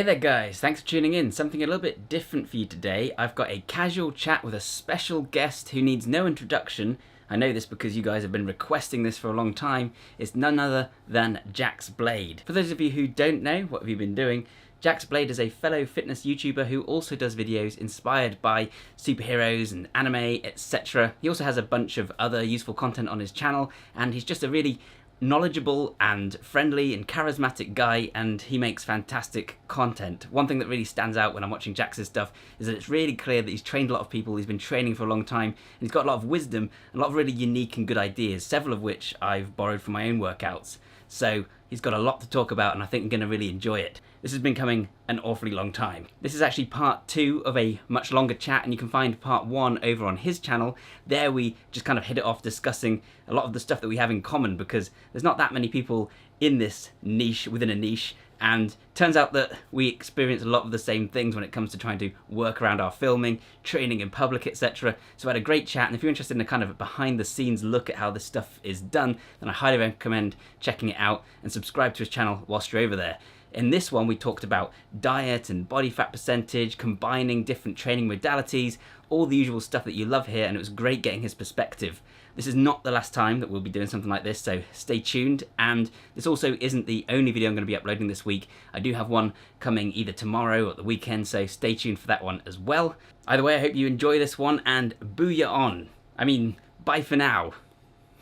Hey there guys, thanks for tuning in. Something a little bit different for you today. I've got a casual chat with a special guest who needs no introduction. I know this because you guys have been requesting this for a long time. It's none other than JaxBlade. For those of you who don't know, what have you been doing? JaxBlade is a fellow fitness YouTuber who also does videos inspired by superheroes and anime, etc. He also has a bunch of other useful content on his channel, and he's just a really knowledgeable and friendly and charismatic guy, and he makes fantastic content. One thing that really stands out when I'm watching Jax's stuff is that it's really clear that he's trained a lot of people, he's been training for a long time, and he's got a lot of wisdom, a lot of really unique and good ideas, several of which I've borrowed from my own workouts. So he's got a lot to talk about, and I think I'm going to really enjoy it. This has been coming an awfully long time. This is actually part 2 of a much longer chat, and you can find part 1 over on his channel. There we just kind of hit it off discussing a lot of the stuff that we have in common, because there's not that many people in this niche, within a niche, and turns out that we experience a lot of the same things when it comes to trying to work around our filming, training in public, etc. So I had a great chat, and if you're interested in a kind of behind the scenes look at how this stuff is done, then I highly recommend checking it out and subscribe to his channel whilst you're over there. In this one, we talked about diet and body fat percentage, combining different training modalities, all the usual stuff that you love here, and it was great getting his perspective. This is not the last time that we'll be doing something like this, so stay tuned. And this also isn't the only video I'm going to be uploading this week. I do have one coming either tomorrow or the weekend, so stay tuned for that one as well. Either way, I hope you enjoy this one, and booyah on. I mean, bye for now.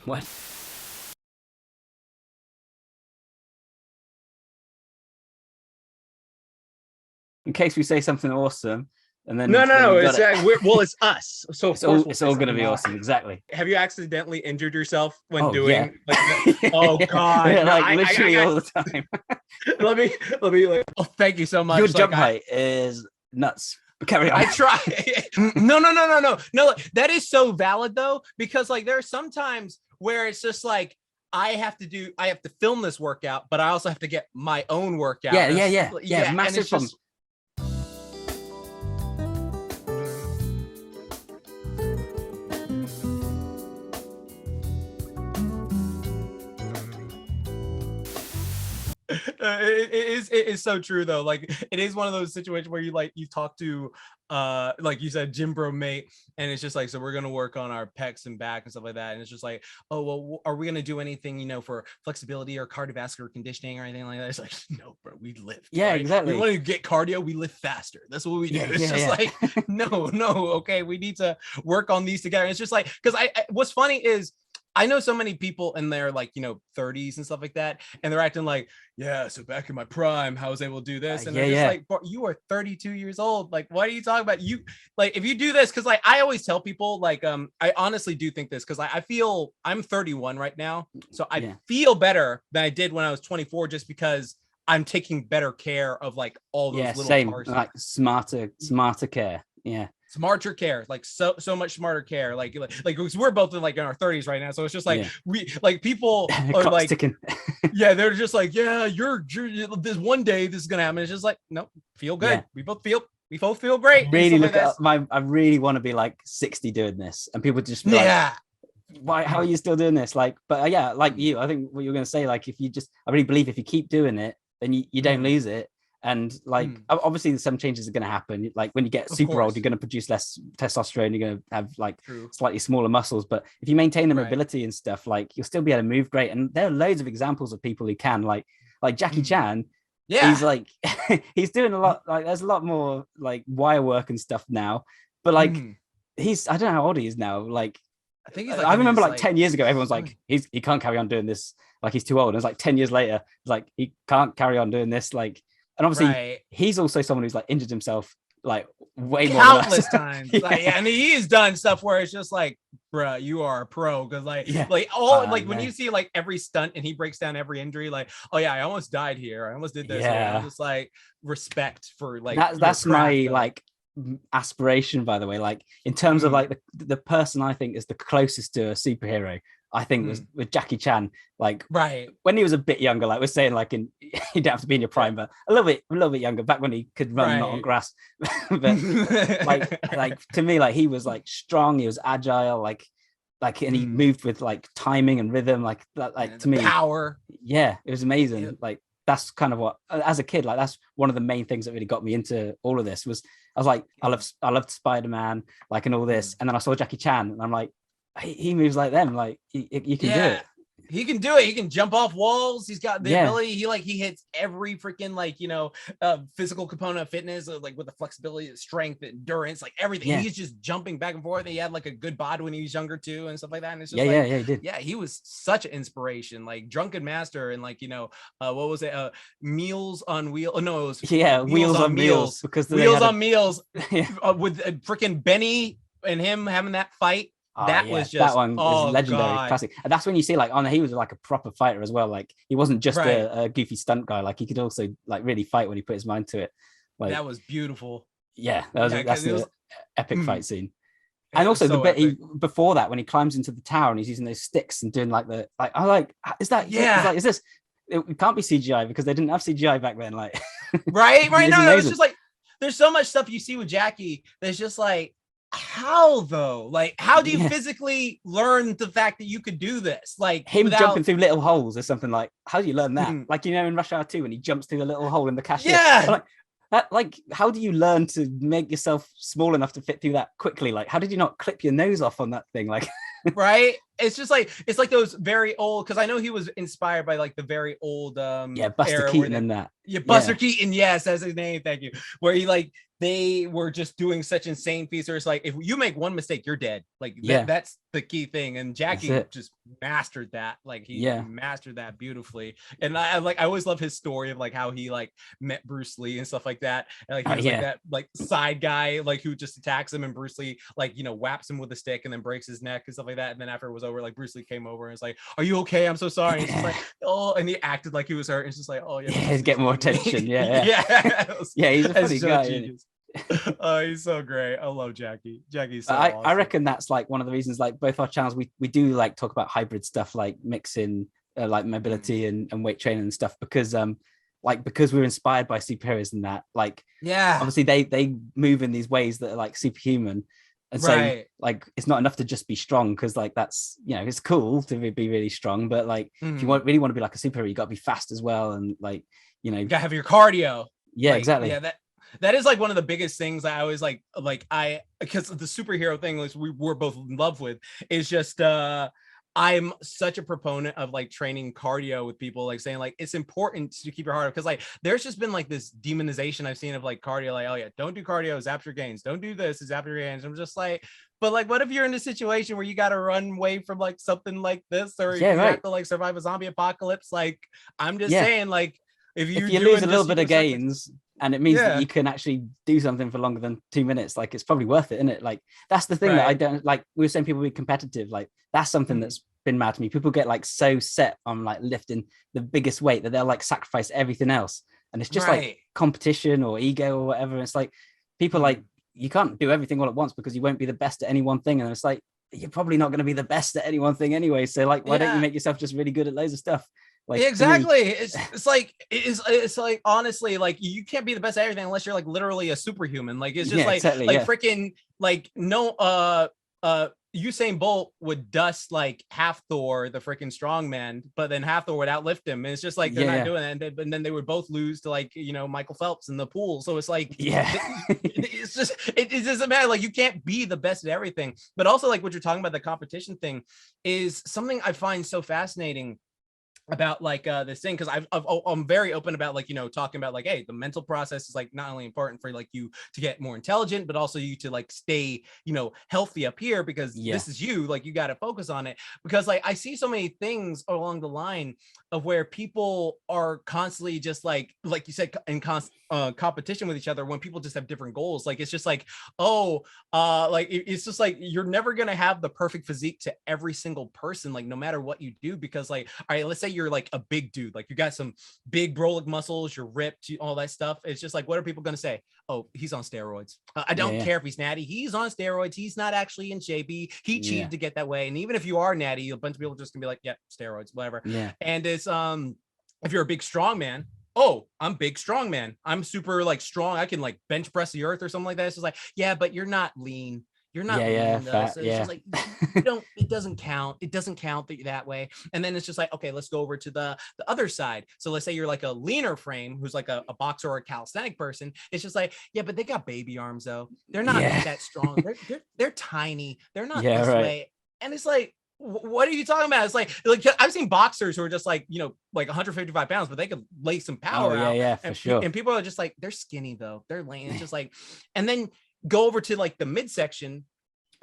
What? In case we say something awesome, and then no. It's it's us. So it's all going to be awesome. Exactly. Have you accidentally injured yourself when Oh, doing? yeah. Like, oh God! Yeah, No, like literally all the time. let me. Like, oh, thank you so much. Your Like, jump height is nuts. Carry on. I try. No. That is so valid though, because like there are some times where it's just like I have to film this workout, but I also have to get my own workout. Yeah. Massive problem. It is so true though. Like it is one of those situations where you talk to like you said, gym bro mate, and it's just like, so we're gonna work on our pecs and back and stuff like that, and it's just like, oh well, are we gonna do anything for flexibility or cardiovascular conditioning or anything like that? It's like, no bro, we lift. Yeah, right? Exactly. We want to get cardio, we lift faster. That's what we do. It's just like no, okay, we need to work on these together. It's just like, because I what's funny is I know so many people in their 30s and stuff like that, and they're acting like, yeah, so back in my prime, I was able to do this. And they're just like, bro, you are 32 years old. Like, what are you talking about? You like, if you do this, because I always tell people, I honestly do think this, because I feel I'm 31 right now. So I feel better than I did when I was 24, just because I'm taking better care of all those little parts. Like smarter care. Yeah. Smarter care, like so much smarter care, like because we're both in our 30s right now, so it's just like we people are like yeah, they're just like, yeah, you're this one day this is gonna happen. It's just like, no, feel good. We both feel great. Really look at I really want to be 60 doing this, and people just be why, how are you still doing this? But yeah, like you, I think what you're gonna say, if you just, I really believe if you keep doing it, then you don't lose it. And obviously some changes are going to happen. Like when you get super old, you're going to produce less testosterone. You're going to have slightly smaller muscles. But if you maintain the mobility and stuff, you'll still be able to move great. And there are loads of examples of people who can, like Jackie Chan. Yeah, he's he's doing a lot. There's a lot more wire work and stuff now. But he's, I don't know how old he is now. I think he's I remember 10 years ago, everyone's like, he can't carry on doing this. He's too old. And it's 10 years later, it's he can't carry on doing this. And obviously, he's also someone who's injured himself way more countless times. And he's done stuff where it's just bruh, you are a pro, because when you see every stunt and he breaks down every injury, oh yeah, I almost died here, I almost did this. I'm just respect for that's my aspiration, by the way. In terms of the person I think is the closest to a superhero, I think was with Jackie Chan, when he was a bit younger, we're saying you don't have to be in your prime, but a little bit younger, back when he could run not on grass. But to me, he was strong, he was agile, and he moved with timing and rhythm, to me, power. Yeah, it was amazing. that's kind of what, as a kid, like that's one of the main things that really got me into all of this. Was I was like, I loved Spider-Man, like, and all this, and then I saw Jackie Chan, and I'm like, he moves like them, like you can do it. He can do it. He can jump off walls. He's got the ability. He hits every freaking physical component of fitness, like with the flexibility, the strength, the endurance, like everything. Yeah. He's just jumping back and forth. And he had like a good bod when he was younger too, and stuff like that. And it's just he did. Yeah, he was such an inspiration. Like Drunken Master, and what was it? Meals on Wheels. Oh no, it was Wheels on Meals, because Wheels on Meals with freaking Benny and him having that fight. Was just, that one is legendary, classic. And that's when you see, like, he was like a proper fighter as well. Like, he wasn't just a goofy stunt guy. Like, he could also like really fight when he put his mind to it. Like, that was beautiful. Yeah, that's an epic fight scene. And also the bit before that, when he climbs into the tower and he's using those sticks and doing is this? It can't be CGI because they didn't have CGI back then. Like, right. No, it's just like there's so much stuff you see with Jackie. There's just like, how though? Like, how do you physically learn the fact that you could do this? Like him jumping through little holes or something. Like, how do you learn that? Like, in Rush Hour 2 when he jumps through the little hole in the cashier. Yeah. Like how do you learn to make yourself small enough to fit through that quickly? Like, how did you not clip your nose off on that thing? Like, right? It's just like, it's like those very old, because I know he was inspired by like the very old Buster Keaton and that. Yeah, Buster Keaton, yes, that's his name. Thank you. Where he like they were just doing such insane feats. It's like, if you make one mistake, you're dead. Like that's the key thing. And Jackie just mastered that. Like he mastered that beautifully. And I always love his story of like how he like met Bruce Lee and stuff like that. And like he was like that like side guy like who just attacks him, and Bruce Lee like whaps him with a stick and then breaks his neck and stuff like that. And then after it was over, like Bruce Lee came over and it's like, "Are you okay? I'm so sorry." And he's just like, "Oh," and he acted like he was hurt. And it's just like, "Oh yeah, he's getting more attention." He's a funny guy. Oh, he's so great. I love Jackie. Jackie's so awesome. I reckon that's like one of the reasons, like both our channels, we do like talk about hybrid stuff, like mixing like mobility and weight training and stuff, because because we're inspired by superheroes and that, like, obviously they move in these ways that are like superhuman. And so like it's not enough to just be strong, because like that's it's cool to be really strong, but like if you really want to be like a superhero, you got to be fast as well, and like you gotta have your cardio. Exactly. That is like one of the biggest things I always because the superhero thing was we're both in love with is just I'm such a proponent of like training cardio with people, like saying like it's important to keep your heart up, because like there's just been like this demonization I've seen of like cardio, like, oh yeah, don't do cardio, zap your gains, don't do this, zap your gains. I'm just like, but like, what if you're in a situation where you got to run away from like something like this, or you have to like survive a zombie apocalypse? Like, I'm just saying, like, if you lose a little bit of gains and it means that you can actually do something for longer than 2 minutes, like it's probably worth it, isn't it? Like that's the thing that I don't like. We were saying people be competitive, like that's something that's been mad to me. People get like so set on like lifting the biggest weight that they'll like sacrifice everything else, and it's just like competition or ego or whatever. It's like people like, you can't do everything all at once because you won't be the best at any one thing, and it's like you're probably not going to be the best at any one thing anyway, so like why don't you make yourself just really good at loads of stuff? Like, exactly. It's like honestly, like you can't be the best at everything unless you're like literally a superhuman. Like it's just freaking like no Usain Bolt would dust like half Thor, the freaking strongman, but then half Thor would outlift him. And it's just like they're not doing that. And then they would both lose to like Michael Phelps in the pool. So it's like it's just it doesn't matter. Like you can't be the best at everything. But also like what you're talking about, the competition thing is something I find so fascinating about like this thing, because I'm very open about like talking about like, hey, the mental process is like not only important for like you to get more intelligent, but also you to like stay healthy up here, because this is you, like you got to focus on it, because like I see so many things along the line of where people are constantly just like you said in competition with each other, when people just have different goals. Like it's just like, like it's just like you're never gonna have the perfect physique to every single person, like no matter what you do, because like, all right, let's say you're like a big dude, like you got some big brolic muscles, you're ripped, all that stuff. It's just like, what are people gonna say? Oh, he's on steroids. I don't care if he's natty, he's on steroids, he's not actually in shape, he cheated to get that way. And even if you are natty, a bunch of people are just gonna be like, yeah, steroids, whatever. And it's if you're a big strong man, oh, I'm big strong man, I'm super like strong, I can like bench press the earth or something like that. It's just like, yeah, but you're not lean, You're not lean though. Fat, So it's just like you don't, it doesn't count. It doesn't count that way. And then it's just like, okay, let's go over to the other side. So let's say you're like a leaner frame who's like a boxer or a calisthenic person. It's just like, yeah, but they got baby arms though. They're not that strong. They're tiny. They're not this way. And it's like, what are you talking about? It's like I've seen boxers who are just like, you know, like 155 pounds, but they could lay some power out. For sure. And people are just like, they're skinny though. They're lame. It's just like, and then go over to like the midsection,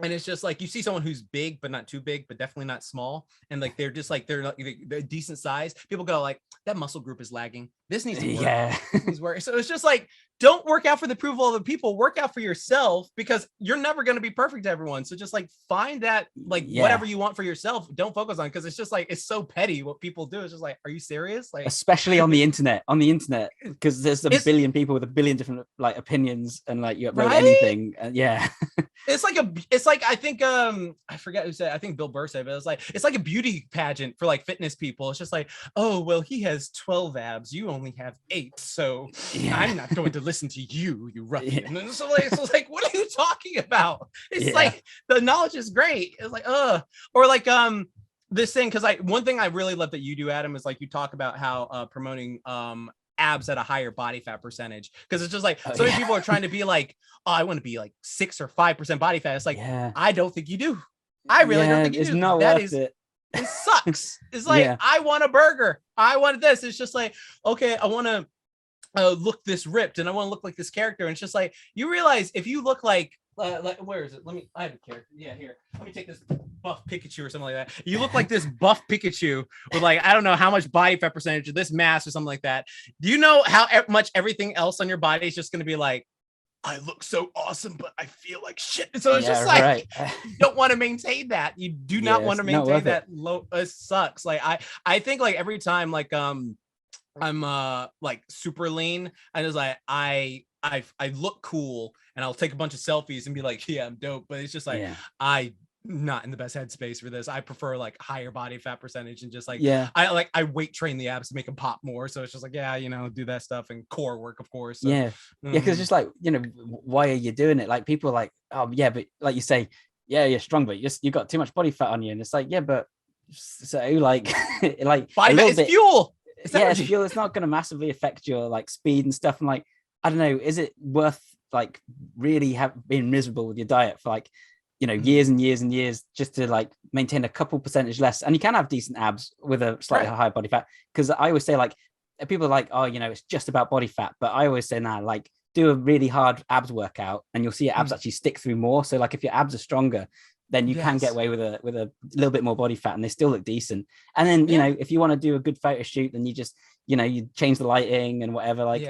and it's just like you see someone who's big but not too big, but definitely not small, and like they're just like they're decent size. People go like, that muscle group is lagging. This needs to work. This needs to work. So it's just like, don't work out for the approval of the people. Work out for yourself, because you're never going to be perfect to everyone. So just like find that like whatever you want for yourself. Don't focus on, because it's just like, it's so petty what people do. It's just like, are you serious? Like, especially on the internet, because there's a billion people with a billion different like opinions, and like you upload anything. And it's like I think I forget who said, I think Bill Burr said, but it's like a beauty pageant for like fitness people. It's just like, oh well, he has 12 abs, you only have 8, so I'm not going to listen to you ruffian. And so like what are you talking about? It's like, the knowledge is great. It's like or like this thing, because one thing I really love that you do, Adam, is like you talk about how promoting abs at a higher body fat percentage, because it's just like so many people are trying to be like, oh, I want to be like 6 or 5% body fat. It's like, I don't think you do. I really don't think you do. It's not worth it. It sucks. It's like, I want a burger. I wanted this. It's just like, okay, I want to look this ripped, and I want to look like this character. And it's just like, you realize if you look like where is it? I have a character. Yeah, here. Let me take this buff Pikachu or something like that. You look like this buff Pikachu with like, I don't know how much body fat percentage of this mass or something like that. Do you know how much everything else on your body is just going to be like, I look so awesome, but I feel like shit. So it's just like, you don't want to maintain that. You do not want to maintain that low. It sucks. Like I think like every time like I'm like super lean, I just like I look cool, and I'll take a bunch of selfies and be like, yeah, I'm dope. But it's just like I not in the best headspace for this. I prefer like higher body fat percentage, and just like I weight train the abs to make them pop more. So it's just like, you know, do that stuff, and core work, of course. So, because it's just like, you know, why are you doing it? Like people are like, oh yeah, but like you say, you're strong, but you got too much body fat on you, and it's like, but so like like body fat is fuel. It's fuel. It's not going to massively affect your like speed and stuff. And like, I don't know, is it worth like really being miserable with your diet for like, you know, years and years and years just to like maintain a couple percentage less? And you can have decent abs with a slightly higher body fat, because I always say like, people are like, oh, you know, it's just about body fat, but I always say like do a really hard abs workout, and you'll see your abs actually stick through more. So like if your abs are stronger, then you can get away with a little bit more body fat, and they still look decent. And then you know, if you want to do a good photo shoot, then you just, you know, you change the lighting and whatever. Like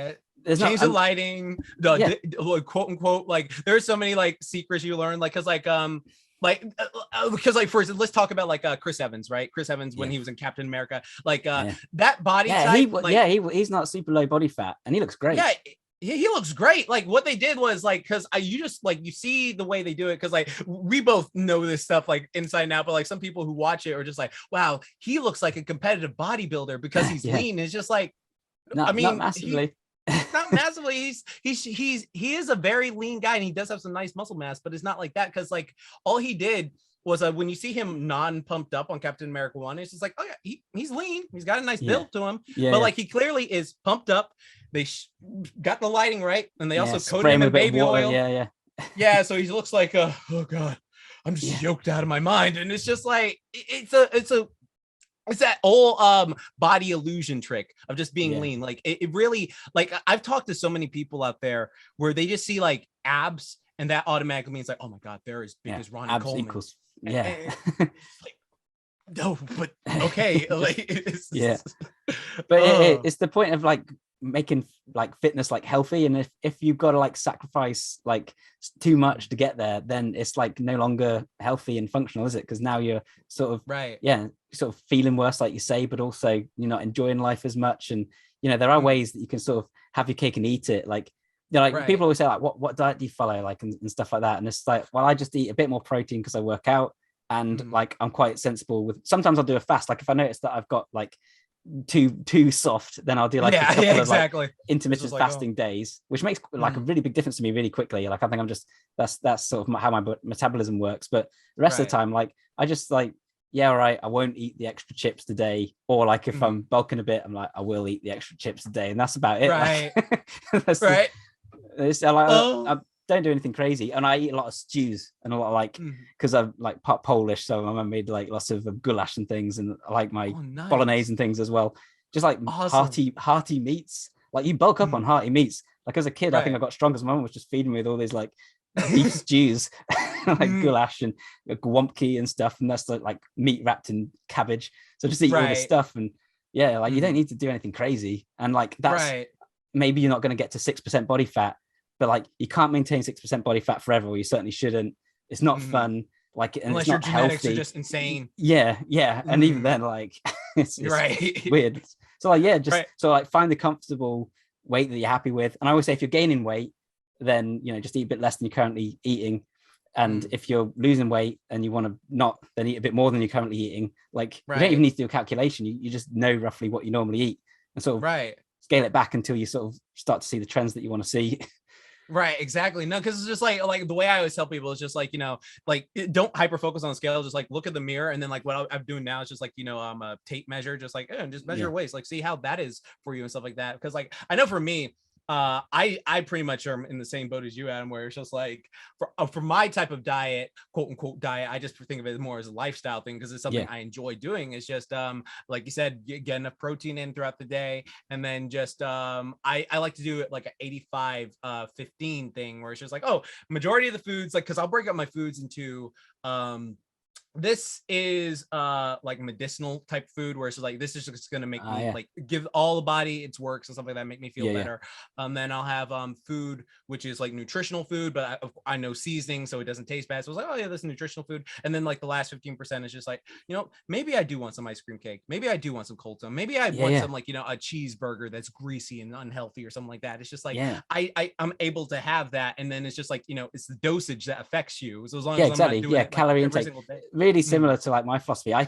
change the lighting, quote unquote, like there's so many like secrets you learn, like because for instance, let's talk about like Chris Evans, right? Chris Evans when he was in Captain America, like that body type, he's not super low body fat, and he looks great. He looks great. Like what they did was like, because you just like, you see the way they do it, because like we both know this stuff like inside and out, but like some people who watch it are just like, wow, he looks like a competitive bodybuilder because he's lean. It's just like, not massively. Not massively. He is a very lean guy, and he does have some nice muscle mass, but it's not like that, because like all he did was when you see him non-pumped up on Captain America 1, it's just like, oh yeah, he's lean, he's got a nice build to him, but like he clearly is pumped up. They got the lighting right, and they also coated him in baby oil. So he looks like oh god, I'm just yoked out of my mind. And it's just like it's that old body illusion trick of just being lean. Like it really, like I've talked to so many people out there where they just see like abs, and that automatically means like, oh my god, they're as big as Ronnie abs Coleman. Equals. Like, no, but okay. Like it's the point of like making like fitness like healthy, and if you've got to like sacrifice like too much to get there, then it's like no longer healthy and functional, is it? Because now you're sort of sort of feeling worse, like you say, but also you're not enjoying life as much. And you know, there are ways that you can sort of have your cake and eat it. Like, you know, like people always say like, what diet do you follow, like and stuff like that, and it's like, well, I just eat a bit more protein because I work out, and like I'm quite sensible with, sometimes I'll do a fast. Like if I notice that I've got like too soft, then I'll do like a couple of like intermittent fasting days, which makes like a really big difference to me really quickly. Like I think I'm just that's sort of how my metabolism works. But the rest of the time, like I just like, yeah, all right, I won't eat the extra chips today. Or like if I'm bulking a bit, I'm like, I will eat the extra chips today, and that's about it. Right. Like, I don't do anything crazy, and I eat a lot of stews and a lot of like, because I'm like part Polish, so my mum made like lots of goulash and things, and I like my bolognese and things as well. Just like hearty meats. Like you bulk up on hearty meats. Like as a kid, I think I got stronger because my mum was just feeding me with all these like beef stews, like goulash and gwumpki and stuff, and that's like meat wrapped in cabbage. So just eat all this stuff, and yeah, like you don't need to do anything crazy, and like that's maybe you're not going to get to 6% body fat, but like you can't maintain 6% body fat forever, or you certainly shouldn't. It's not fun, like, and unless your genetics are just insane. Yeah, and even then, like it's weird. So like, yeah, just so like find the comfortable weight that you're happy with. And I always say if you're gaining weight, then just eat a bit less than you're currently eating. And if you're losing weight and you want to not, then eat a bit more than you're currently eating. Like you don't even need to do a calculation. You just know roughly what you normally eat, and sort of scale it back until you sort of start to see the trends that you want to see. Right, exactly. No, because it's just like the way I always tell people is just like, like don't hyper focus on the scale, just like look at the mirror, and then like what I'm doing now is just like, a tape measure, just like just measure your waist, like see how that is for you and stuff like that. Because like I know for me, I pretty much am in the same boat as you, Adam, where it's just like for my type of diet, quote unquote diet, I just think of it more as a lifestyle thing because it's something I enjoy doing. It's just like you said, get enough protein in throughout the day, and then just I like to do it like an 85-15 thing where it's just like, oh, majority of the foods, like, because I'll break up my foods into this is like medicinal type food where it's just like this is just gonna make me like give all the body its works and stuff like that, make me feel better. Then I'll have food which is like nutritional food, but I know seasoning so it doesn't taste bad, so it's like, oh yeah, this is nutritional food. And then like the last 15% is just like, maybe I do want some ice cream cake, maybe I do want some cold stone, maybe I want some like a cheeseburger that's greasy and unhealthy or something like that. It's just like I'm able to have that, and then it's just like it's the dosage that affects you. So as long as I'm not doing it, calorie intake, really similar to like my philosophy. I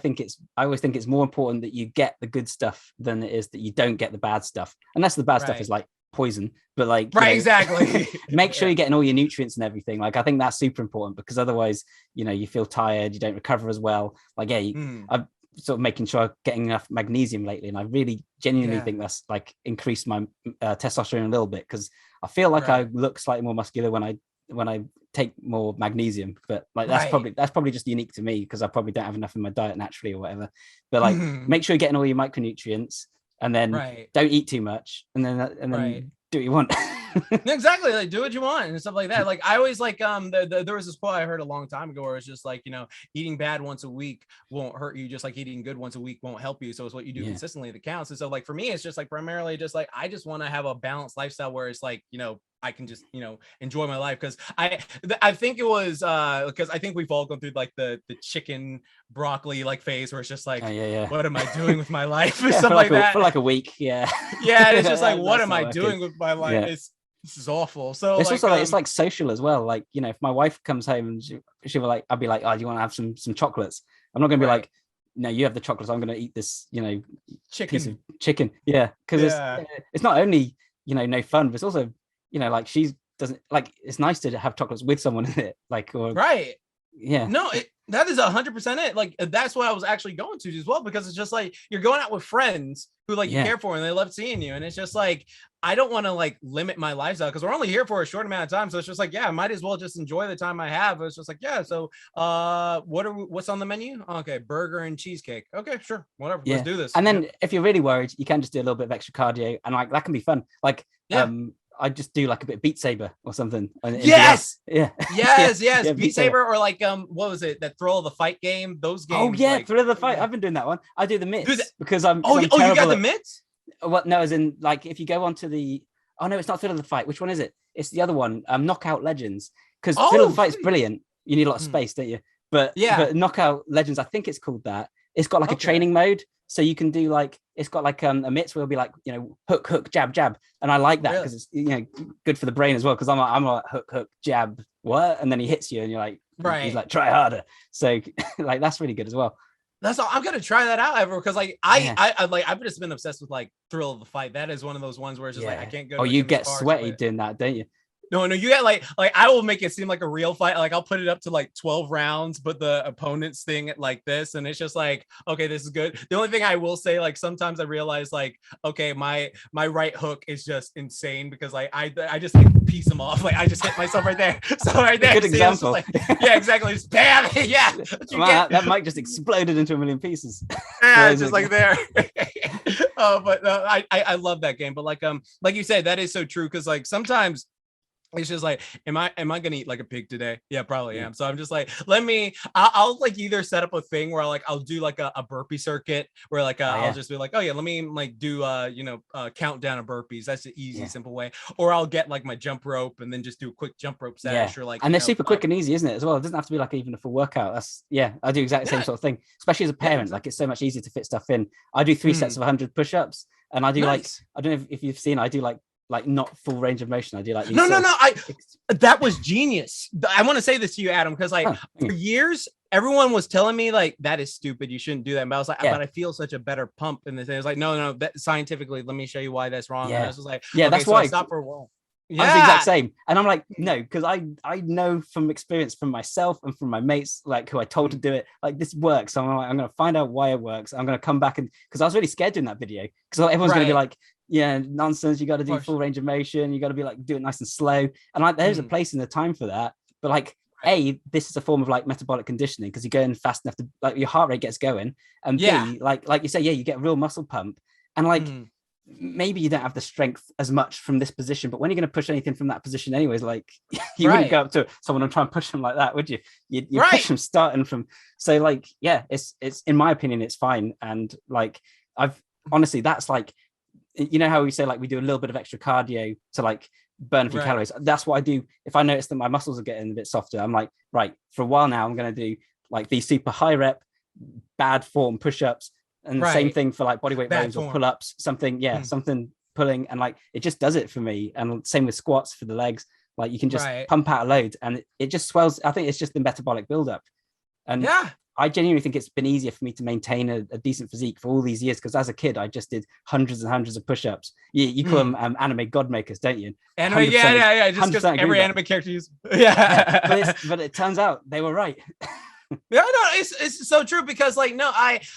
always think it's more important that you get the good stuff than it is that you don't get the bad stuff, unless the bad stuff is like poison. But like exactly. Make sure you're getting all your nutrients and everything. Like I think that's super important, because otherwise you feel tired, you don't recover as well. Like I'm sort of making sure I'm getting enough magnesium lately, and I really genuinely think that's like increased my testosterone a little bit, because I feel like I look slightly more muscular when I take more magnesium. But like that's probably just unique to me, because I probably don't have enough in my diet naturally or whatever. But like make sure you're getting all your micronutrients, and then don't eat too much, and then do what you want. Exactly, like do what you want and stuff like that. Like I always like there was this quote I heard a long time ago where it's just like, eating bad once a week won't hurt you, just like eating good once a week won't help you. So it's what you do consistently that counts. And so like for me, it's just like primarily just like I just want to have a balanced lifestyle where it's like I can just enjoy my life, because I think it was because I think we've all gone through like the chicken broccoli like phase where it's just like what am I doing with my life or something like that for like a week. And it's just like what am I doing with my life? This is awful. So it's also like it's like social as well. Like if my wife comes home and she'll be like, I'll be like, oh, do you want to have some chocolates? I'm not gonna be like, no, you have the chocolates, I'm gonna eat this piece of chicken. Because it's not only no fun, but it's also like she doesn't like, it's nice to have chocolates with someone in it, like, or no, that is 100% it. Like that's what I was actually going to as well, because it's just like you're going out with friends who like you care for and they love seeing you, and it's just like I don't want to like limit my lifestyle, because we're only here for a short amount of time. So it's just like I might as well just enjoy the time I have. It's just like so what's on the menu? Okay, burger and cheesecake. Okay, sure, whatever, let's do this. And then if you're really worried, you can just do a little bit of extra cardio, and like that can be fun. Like I just do like a bit of Beat Saber or something. Yes. Beat Saber, or like what was it, that Thrill of the Fight game? Those games. Thrill of the Fight. I've been doing that one. I do the mitts because I'm. You got the mitts? What? No, as in like if you go onto the. Oh no, it's not Thrill of the Fight. Which one is it? It's the other one. Knockout Legends. Because Thrill of the Fight is brilliant. You need a lot of space, don't you? But Knockout Legends, I think it's called that. It's got like a training mode. So you can do like, it's got like a mitts where it'll be like, hook, jab, jab. And I like that because it's, good for the brain as well. Cause I'm like hook, jab, what? And then he hits you and you're like, he's like, try harder. So like, that's really good as well. That's all. I'm gonna try that out ever because like I've just been obsessed with like Thrill of the Fight. That is one of those ones where it's just like I can't go. Oh, you get sweaty doing that, don't you? No, you get like I will make it seem like a real fight. Like I'll put it up to like 12 rounds, but the opponent's thing like this, and it's just like, okay, this is good. The only thing I will say, like sometimes I realize like, okay, my right hook is just insane because like I just like, piece them off. Like I just hit myself right there. So right there. Good example. Like, yeah, exactly. Just bam. Yeah. That mic just exploded into a million pieces. Yeah, just like there. But I love that game. But like you said, that is so true because like sometimes it's just like, am I gonna eat like a pig today? Yeah, probably am. So I'm just like, I'll like either set up a thing where I'll do like a burpee circuit where like I'll just be like, oh yeah, let me like do countdown of burpees. That's the easy, simple way. Or I'll get like my jump rope and then just do a quick jump rope sesh or like. And they're super quick and easy, isn't it? As well, it doesn't have to be like even a full workout. I do exactly the same sort of thing. Especially as a parent, exactly. Like it's so much easier to fit stuff in. I do 3 sets of 100 push-ups, and I do like I don't know if you've seen. I do like not full range of motion. I do like these that was genius. I want to say this to you, Adam, because like for years everyone was telling me like that is stupid, you shouldn't do that, but I was like, but I feel such a better pump in this. It was like, no, that scientifically, let me show you why that's wrong. And I was just like, that's why I stopped for a while. I was the exact same, and I'm like, no, because I know from experience from myself and from my mates, like who I told to do it, like this works. So I'm like, I'm gonna find out why it works. I'm gonna come back, and because I was really scared doing that video because everyone's gonna be like, yeah, nonsense, you got to do full range of motion, you got to be like do it nice and slow, and like there's a place in the time for that, but like this is a form of like metabolic conditioning because you're going fast enough to like your heart rate gets going, and B, like you say, you get a real muscle pump, and like maybe you don't have the strength as much from this position, but when you're going to push anything from that position anyways, like you wouldn't go up to someone and try and push them like that, would you? You push them starting from, so like it's in my opinion it's fine. And like I've honestly, that's like, you know how we say like we do a little bit of extra cardio to like burn a few calories. That's what I do. If I notice that my muscles are getting a bit softer, I'm like, right, for a while now I'm going to do like these super high rep bad form push-ups, and the same thing for like bodyweight rows or pull-ups, something something pulling, and like it just does it for me. And same with squats for the legs, like you can just pump out a load and it just swells. I think it's just the metabolic buildup. And I genuinely think it's been easier for me to maintain a decent physique for all these years, because as a kid I just did hundreds and hundreds of push-ups. You call them anime god makers, don't you? Anime, just because every anime character uses but it turns out they were right. Yeah, no, it's so true, because like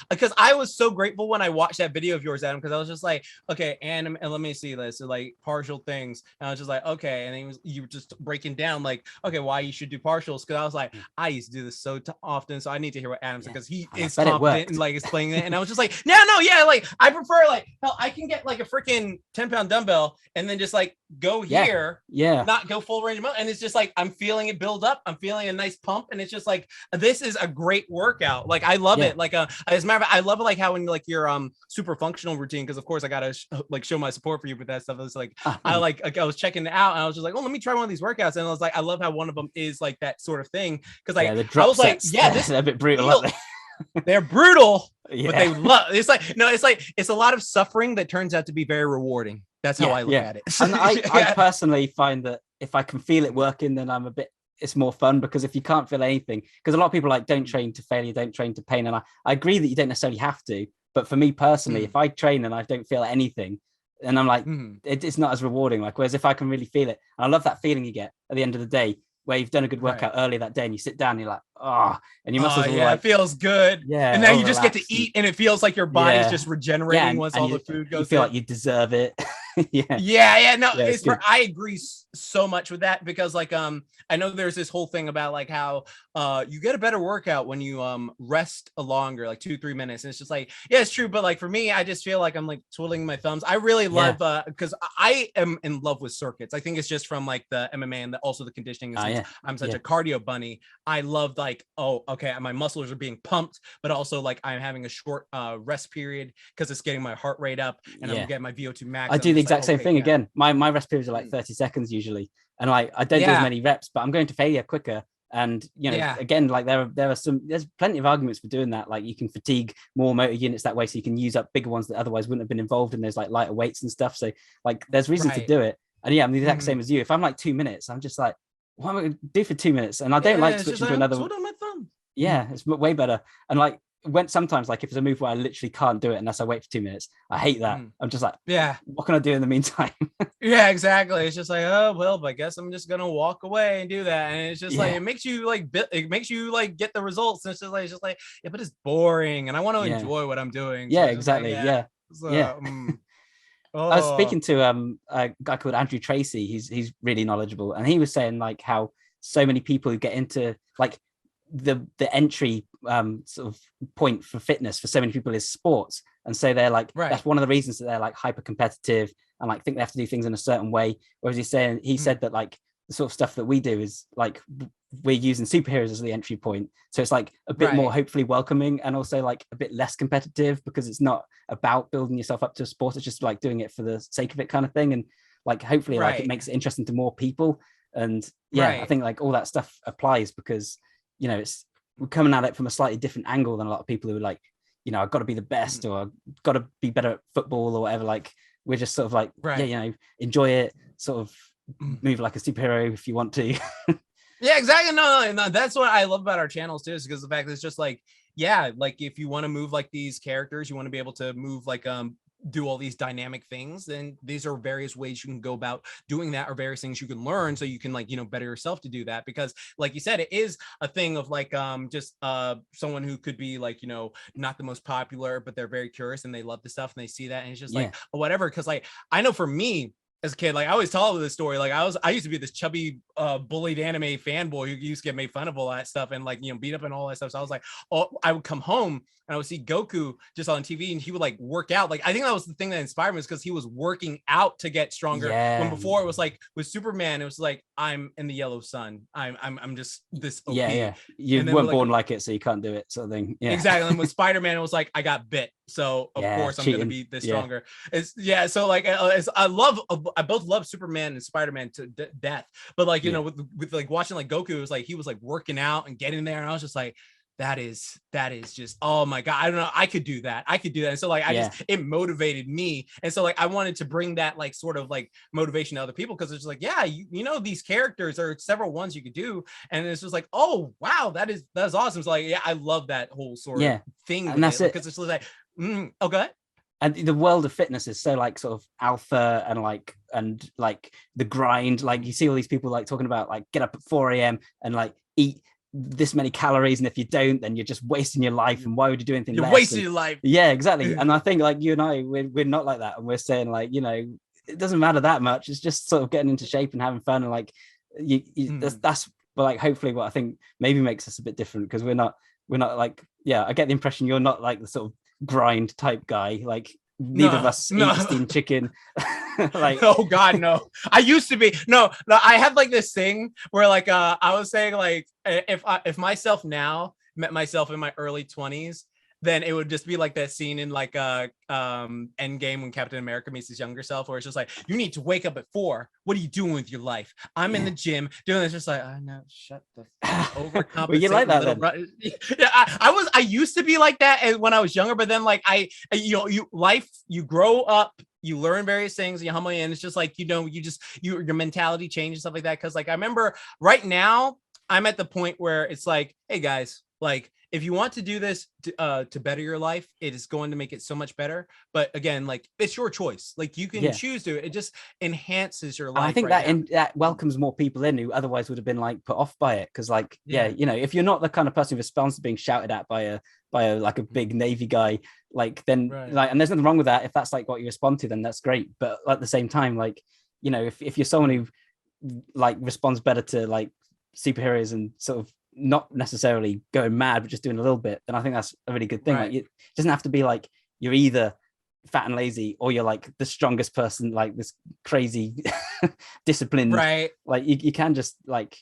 because I was so grateful when I watched that video of yours, Adam, because I was just like, okay, and let me see this, so like partial things, and I was just like, okay, and then you were just breaking down like, okay, why you should do partials, because I was like, I used to do this so often, so I need to hear what Adam said, because he is confident and like explaining it, and I was just like, no, like I prefer like, hell, I can get like a freaking 10-pound dumbbell and then just like go here, not go full range of motion, and it's just like I'm feeling it build up, I'm feeling a nice pump, and it's just like this is a great workout. Like I love it. Like as a matter of fact, I love it, like how in like your super functional routine, because of course I gotta like show my support for you with that stuff. It's like I was checking it out and I was just like, oh, let me try one of these workouts, and I was like, I love how one of them is like that sort of thing, because like I was like, this is a bit brutal, aren't they? They're brutal, but they love it's like it's a lot of suffering that turns out to be very rewarding. That's how I look at it. And I personally find that if I can feel it working, then it's more fun, because if you can't feel anything, because a lot of people like don't train to failure, don't train to pain, and I agree that you don't necessarily have to, but for me personally, if I train and I don't feel anything, and I'm like, it's not as rewarding. Like, whereas if I can really feel it, and I love that feeling you get at the end of the day where you've done a good workout earlier that day, and you sit down and you're like, and your muscles are like, it feels good, and then you just get to eat, and it feels like your body's just regenerating once all the food goes. You feel like you deserve it. I agree so much with that, because like I know there's this whole thing about like how you get a better workout when you rest longer, like 2-3 minutes, and it's just like, yeah, it's true, but like for me, I just feel like I'm like twiddling my thumbs. I really love because I am in love with circuits. I think it's just from like the MMA and also the conditioning. I'm such a cardio bunny. I love like, oh, okay, my muscles are being pumped, but also like I'm having a short rest period because it's getting my heart rate up, and I'm getting my VO2 max. I do the exact same thing again. My rest periods are like 30 seconds usually, and like I don't do as many reps, but I'm going to failure quicker. And again, like there's plenty of arguments for doing that. Like you can fatigue more motor units that way, so you can use up bigger ones that otherwise wouldn't have been involved in those like lighter weights and stuff. So like there's reason to do it. And I'm the exact same as you. If I'm like 2 minutes, I'm just like, what am I going to do for 2 minutes? And I don't like switching to another one. Yeah, it's way better. And like when sometimes like if it's a move where I literally can't do it unless I wait for 2 minutes, I hate that. I'm just like, what can I do in the meantime? Yeah, exactly. It's just like, oh well, I guess I'm just gonna walk away and do that. And it's just like it makes you like get the results. And it's just like yeah, but it's boring, and I want to enjoy what I'm doing. Yeah, so exactly. Like, I was speaking to a guy called Andrew Tracy. He's really knowledgeable, and he was saying like how so many people who get into like the entry sort of point for fitness for so many people is sports, and so they're like that's one of the reasons that they're like hyper competitive and like think they have to do things in a certain way. Whereas he said that like the sort of stuff that we do is like we're using superheroes as the entry point, so it's like a bit more hopefully welcoming and also like a bit less competitive because it's not about building yourself up to a sport, it's just like doing it for the sake of it kind of thing, and like hopefully like it makes it interesting to more people. And I think like all that stuff applies because you know we're coming at it from a slightly different angle than a lot of people who are like, you know, I've got to be the best or I've got to be better at football or whatever. Like we're just sort of like you know, enjoy it, sort of move like a superhero if you want to. Yeah, exactly. No, that's what I love about our channels too, is because the fact that it's just like, like if you want to move like these characters, you want to be able to move like do all these dynamic things, then these are various ways you can go about doing that, or various things you can learn so you can like, you know, better yourself to do that. Because like you said, it is a thing of like just someone who could be like, you know, not the most popular, but they're very curious and they love the stuff and they see that and it's just like whatever. Because like I know for me as a kid, like I always tell this story, like I used to be this chubby bullied anime fanboy who used to get made fun of all that stuff and like, you know, beat up and all that stuff. So I was like, I would come home and I would see Goku just on TV and he would like work out. Like I think that was the thing that inspired me, was because he was working out to get stronger. When before it was like with Superman, it was like, I'm in the yellow sun, I'm just this OP. You weren't born like it, so you can't do it, sort of thing. Exactly. And with Spider-Man, it was like, I got bit, so of course I'm gonna be this stronger. So like I both love Superman and Spider-Man to death, but like you know with like watching like Goku, it was like he was like working out and getting there, and I was just like, that is just, oh my god, I don't know, I could do that. And so like it motivated me, and so like I wanted to bring that like sort of like motivation to other people, because it's like you know these characters, there are several ones you could do, and it's just like, oh wow, that's awesome. So like I love that whole sort of thing, and that's it, because it's like okay. And the world of fitness is so like sort of alpha and like the grind. Like you see all these people like talking about like get up at 4 a.m. and like eat this many calories, and if you don't, then you're just wasting your life, and why would you do anything? You're wasting your life. Yeah, exactly. And I think like you and I, we're not like that, and we're saying like, you know, it doesn't matter that much. It's just sort of getting into shape and having fun, and like that's like hopefully what I think maybe makes us a bit different, because we're not like I get the impression you're not like the sort of grind type guy. Like neither of us eat steamed chicken. Like oh god, no. I used to be no I have like this thing where like I was saying like if myself now met myself in my early 20s, then it would just be like that scene in like Endgame when Captain America meets his younger self, where it's just like, you need to wake up at 4. What are you doing with your life? I'm in the gym doing this. Just like, I know, shut the overcompensate. Well, you like that then? Yeah, I used to be like that when I was younger, but then like you grow up, you learn various things, you humble, and it's just like, you know, your mentality changes, stuff like that. Because like I remember right now I'm at the point where it's like, hey guys, like if you want to do this to better your life, it is going to make it so much better. But again, like it's your choice. Like you can choose to. It just enhances your life. I think that welcomes more people in who otherwise would have been like put off by it. Because like you know, if you're not the kind of person who responds to being shouted at by a like a big Navy guy, like then like, and there's nothing wrong with that. If that's like what you respond to, then that's great. But at the same time, like, you know, if you're someone who like responds better to like superheroes and sort of not necessarily going mad but just doing a little bit, then I think that's a really good thing. Like it doesn't have to be like you're either fat and lazy or you're like the strongest person, like this crazy disciplined, like you can just like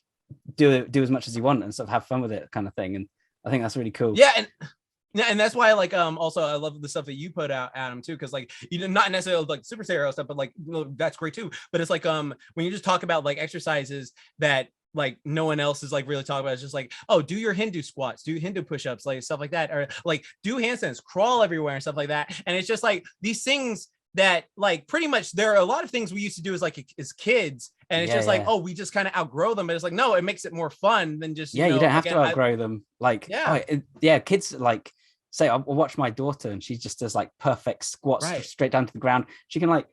do as much as you want and sort of have fun with it, kind of thing. And I think that's really cool. And that's why like also I love the stuff that you put out, Adam, too, because like you did not necessarily like superhero stuff, but like that's great too. But it's like when you just talk about like exercises that like no one else is like really talking about, it's just like, oh, do your Hindu squats, do Hindu push-ups, like stuff like that, or like do handstands, crawl everywhere and stuff like that. And it's just like these things that like pretty much there are a lot of things we used to do as kids, and it's just like, oh, we just kind of outgrow them. But it's like, no, it makes it more fun than just you don't have to outgrow them. Like kids like say I'll watch my daughter and she just does like perfect squats straight down to the ground. She can like,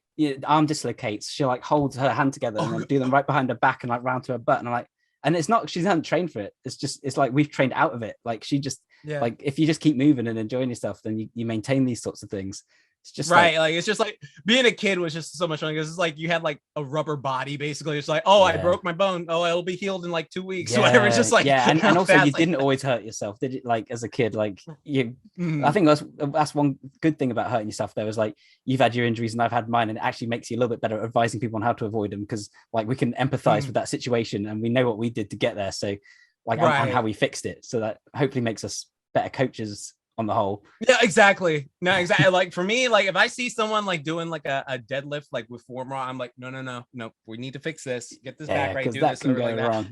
arm dislocates. She like holds her hand together and then do them right behind her back and like round to her butt. And I'm like, and it's not, she hasn't trained for it. It's like we've trained out of it. Like she just, like if you just keep moving and enjoying yourself, then you maintain these sorts of things. It's just like it's just like being a kid was just so much fun because it's like you had like a rubber body basically. It's like, I broke my bone. Oh, it'll be healed in like 2 weeks. Whatever. It's just like and also you didn't always hurt yourself, did it? Like as a kid, like you. I think that's one good thing about hurting yourself. There was like you've had your injuries and I've had mine, and it actually makes you a little bit better at advising people on how to avoid them because like we can empathize with that situation and we know what we did to get there. So like and how we fixed it. So that hopefully makes us better coaches on the whole. Yeah, exactly. No, exactly. Like for me, like if I see someone like doing like a deadlift like with form raw, I'm like, no, we need to fix this. Get this back right. Do that this can or go like wrong.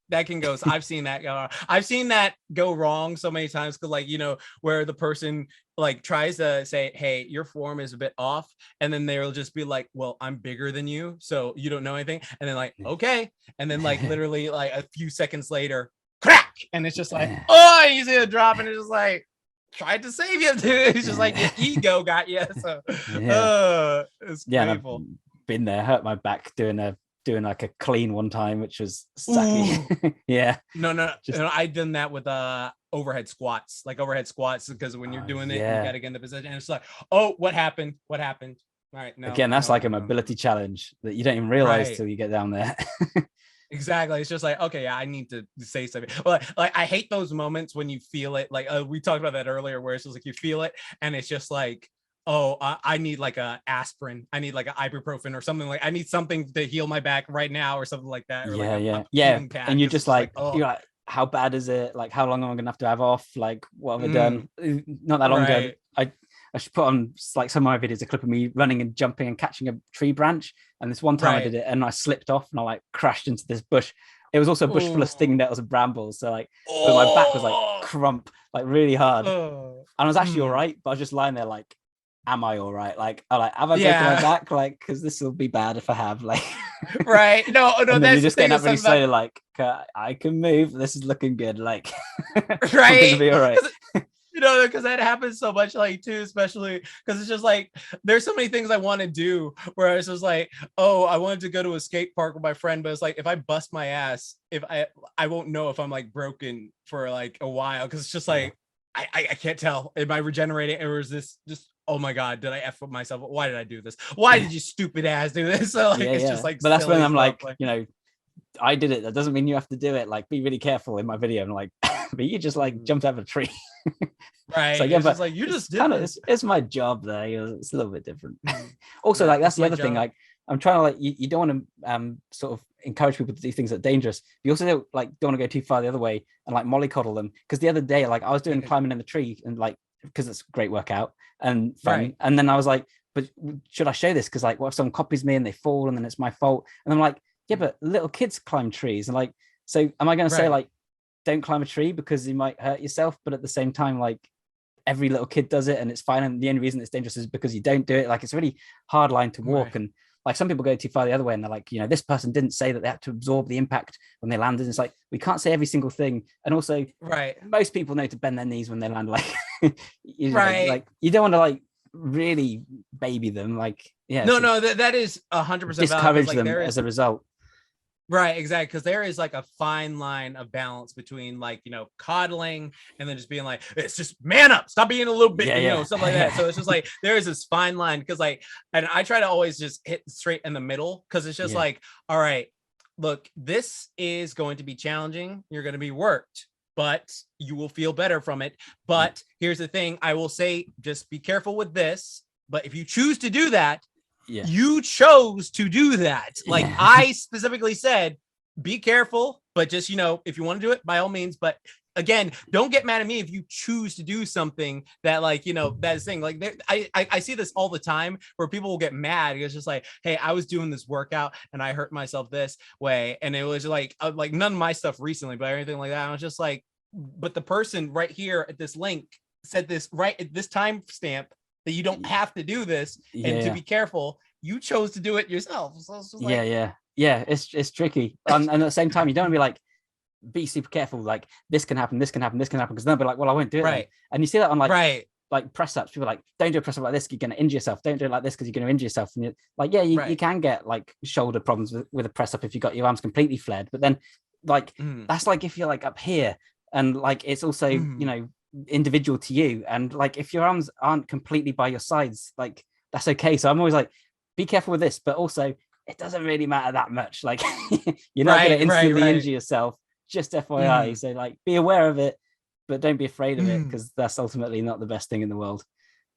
That can go. So I've seen that go. I've seen that go wrong so many times because like where the person like tries to say, hey, your form is a bit off, and then they'll just be like, well, I'm bigger than you, so you don't know anything, and then like okay, and then like literally like a few seconds later, crack, and it's just like you see a drop, and it's just like. Tried to save you, dude. It's just like your ego got you. So it's painful. And I've been there, hurt my back doing like a clean one time, which was sucky. No, I done that with overhead squats because when you're doing it, you gotta get in the position, and it's like, what happened? All right, no. Again, that's like a mobility challenge that you don't even realize till you get down there. Exactly. It's just like, okay, I need to say something. But like I hate those moments when you feel it. Like we talked about that earlier, where it's just like you feel it, and it's just like, I need like a aspirin. I need like an ibuprofen or something. Like I need something to heal my back right now, or something like that. Or And you're just like, you're like, how bad is it? Like, how long am I gonna have to have off? Like, what have I done? Not that long ago, I should put on like some of my videos, a clip of me running and jumping and catching a tree branch. And this one time I did it and I slipped off and I like crashed into this bush. It was also a bush full of stinging nettles and brambles. So like my back was like crump, like really hard. And I was actually all right, but I was just lying there like, am I all right? Like, have I broken my back? Like, because this will be bad if I have. Like, No, and then you're just getting up really slowly. Like, I can move. This is looking good. Like, right, be all right. Because that happens so much, like too, especially because it's just like there's so many things I want to do where it's just like, I wanted to go to a skate park with my friend, but it's like if I bust my ass, if I won't know if I'm like broken for like a while because it's just like I can't tell. Am I regenerating or is this just oh my god, did I F with myself? Why did I do this? Why did you stupid ass do this? So like it's just like, but that's when I'm like, I did it. That doesn't mean you have to do it. Like, be really careful in my video. I'm like, but you just like jumped out of a tree. Right. So, but like you just did it's my job there. It's a little bit different. Also, like that's the other thing. Like I'm trying to like you don't want to sort of encourage people to do things that are dangerous. You also don't want to go too far the other way and like mollycoddle them. Because the other day, like I was doing climbing in the tree and like because it's a great workout and fun. And then I was like, but should I show this? Because like what if someone copies me and they fall and then it's my fault? And I'm like, yeah, but little kids climb trees. And like, so am I going to say like, don't climb a tree because you might hurt yourself? But at the same time, like every little kid does it and it's fine. And the only reason it's dangerous is because you don't do it. Like it's a really hard line to walk. And like some people go too far the other way and they're like, this person didn't say that they had to absorb the impact when they landed. And it's like, we can't say every single thing. And also most people know to bend their knees when they land. Like, like you don't want to like really baby them. Like, that is 100% discourage them as a result. Right, exactly, because there is like a fine line of balance between like coddling and then just being like, it's just man up, stop being a little bit, stuff like that. So it's just like there is this fine line because like, and I try to always just hit straight in the middle because it's just like, all right, look, this is going to be challenging. You're going to be worked, but you will feel better from it. But here's the thing, I will say, just be careful with this. But if you choose to do that. You chose to do that. Like I specifically said, be careful, but just, if you want to do it, by all means. But again, don't get mad at me if you choose to do something that like, that is thing. Like I see this all the time where people will get mad. It's just like, hey, I was doing this workout and I hurt myself this way. And it was like none of my stuff recently, but anything like that. I was just like, but the person right here at this link said this right at this time stamp that you don't have to do this and to be careful. You chose to do it yourself. So it's just like, it's tricky. And at the same time, you don't want to be be super careful. Like this can happen, this can happen, this can happen. Because they'll be like, well, I won't do it. Right. Then. And you see that on like, right. like press ups. People are like, don't do a press up like this. You're going to injure yourself. Don't do it like this because you're going to injure yourself. And you're like, yeah, you can get like shoulder problems with a press up if you got your arms completely flared. But then like, that's like if you're like up here and like, it's also, you know, individual to you. And like, if your arms aren't completely by your sides, like that's okay. So I'm always like, be careful with this, but also it doesn't really matter that much. Like you're not going to instantly injure yourself, just FYI. So like, be aware of it, but don't be afraid of it, because that's ultimately not the best thing in the world.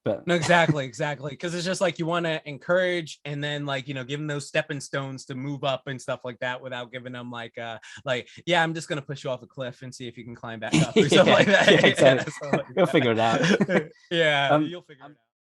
But no, exactly. Because it's just like you want to encourage and then like, you know, give them those stepping stones to move up and stuff like that without giving them like, yeah, I'm just gonna push you off a cliff and see if you can climb back up or something like that. Yeah, exactly. You'll figure it out. Yeah, you'll figure it out.